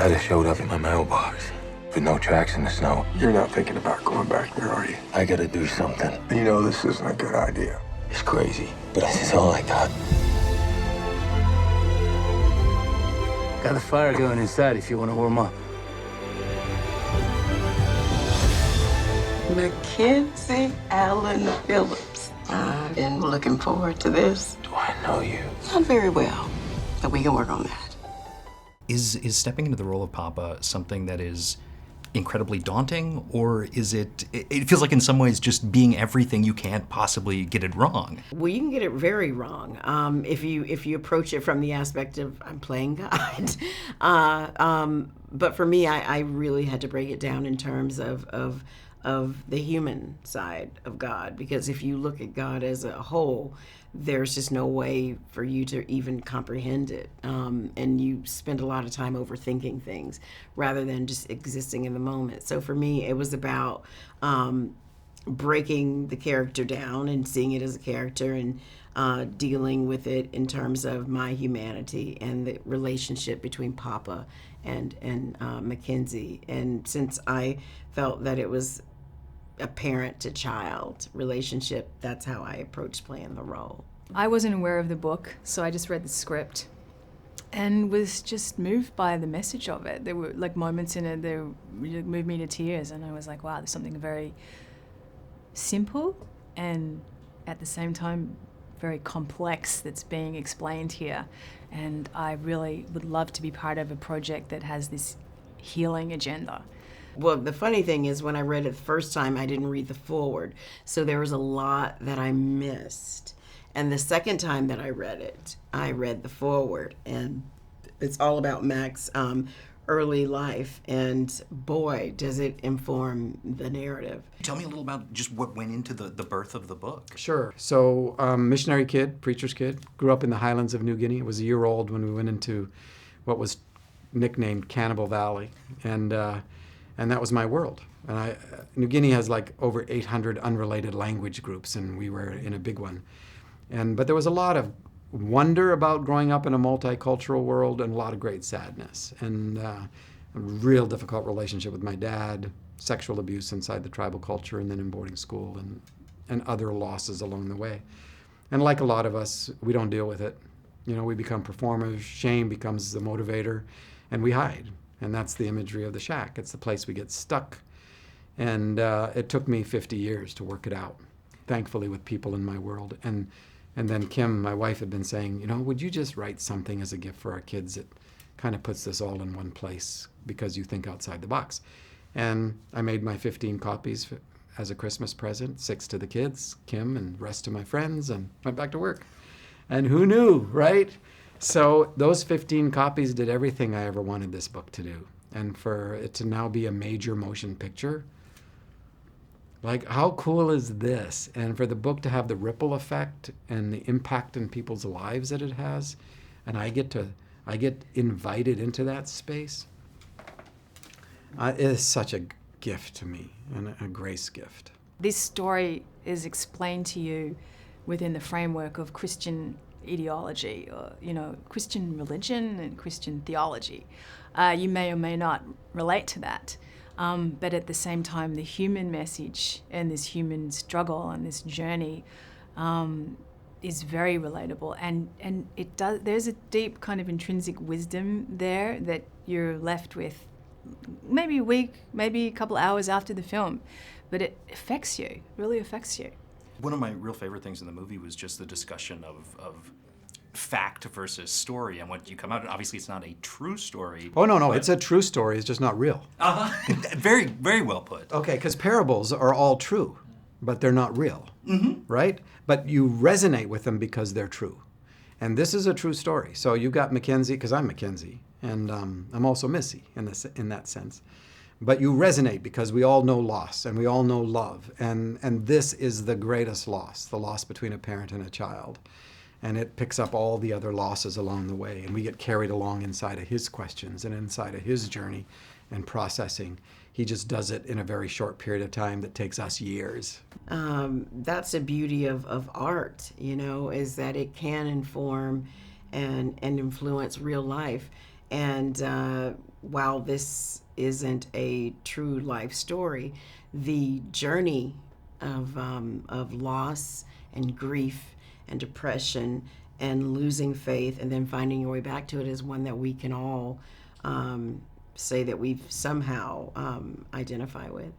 letter showed up in my mailbox with no tracks in the snow. You're not thinking about going back there, are you? I gotta do something. You know this isn't a good idea. It's crazy, but this is all I got. Got the fire going inside if you want to warm up. Mackenzie Allen Phillips. I've been looking forward to this. Do I know you? Not very well, but we can work on that. Is stepping into the role of Papa something that is incredibly daunting, or is it feels like in some ways just being everything you can't possibly get it wrong? Well, you can get it very wrong if you approach it from the aspect of I'm playing God. But for me, I really had to break it down in terms of the human side of God, because if you look at God as a whole, there's just no way for you to even comprehend it. And you spend a lot of time overthinking things rather than just existing in the moment. So for me, it was about breaking the character down and seeing it as a character and dealing with it in terms of my humanity and the relationship between Papa and Mackenzie. And since I felt that it was a parent to child relationship, that's how I approached playing the role. I wasn't aware of the book, so I just read the script and was just moved by the message of it. There were like moments in it that really moved me to tears, and I was like, wow, there's something very simple and at the same time very complex that's being explained here. And I really would love to be part of a project that has this healing agenda. Well, the funny thing is when I read it the first time, I didn't read the foreword. So there was a lot that I missed. And the second time that I read the foreword. And it's all about Mack's early life. And boy, does it inform the narrative. Tell me a little about just what went into the birth of the book. Sure. So missionary kid, preacher's kid, grew up in the highlands of New Guinea. I was a year old when we went into what was nicknamed Cannibal Valley. And that was my world. And New Guinea has like over 800 unrelated language groups, and we were in a big one. But there was a lot of wonder about growing up in a multicultural world and a lot of great sadness. And a real difficult relationship with my dad, sexual abuse inside the tribal culture, and then in boarding school, and other losses along the way. And like a lot of us, we don't deal with it. You know, we become performers, shame becomes the motivator, and we hide. And that's the imagery of the shack. It's the place we get stuck. And it took me 50 years to work it out, thankfully with people in my world. And then Kim, my wife, had been saying, you know, would you just write something as a gift for our kids that kind of puts this all in one place because you think outside the box? And I made my 15 copies as a Christmas present, 6 to the kids, Kim, and the rest to my friends, and went back to work. And who knew, right? So those 15 copies did everything I ever wanted this book to do. And for it to now be a major motion picture, like how cool is this? And for the book to have the ripple effect and the impact in people's lives that it has, and I get invited into that space, it is such a gift to me, and a grace gift. This story is explained to you within the framework of Christian ideology, or Christian religion and Christian theology. You may or may not relate to that, but at the same time, the human message and this human struggle and this journey is very relatable, and it does. There's a deep kind of intrinsic wisdom there that you're left with, maybe a week, maybe a couple hours after the film, but it affects you, really affects you. One of my real favorite things in the movie was just the discussion of fact versus story and what you come out. Obviously, it's not a true story. Oh, no, it's a true story. It's just not real. Very, very well put. Okay, because parables are all true, but they're not real, right? But you resonate with them because they're true. And this is a true story. So you've got Mackenzie, because I'm Mackenzie, and I'm also Missy in that sense. But you resonate because we all know loss and we all know love. And this is the greatest loss, the loss between a parent and a child. And it picks up all the other losses along the way. And we get carried along inside of his questions and inside of his journey and processing. He just does it in a very short period of time that takes us years. That's the beauty of art, is that it can inform and influence real life. And while this isn't a true life story, the journey of loss and grief and depression and losing faith and then finding your way back to it is one that we can all say that we've somehow identify with.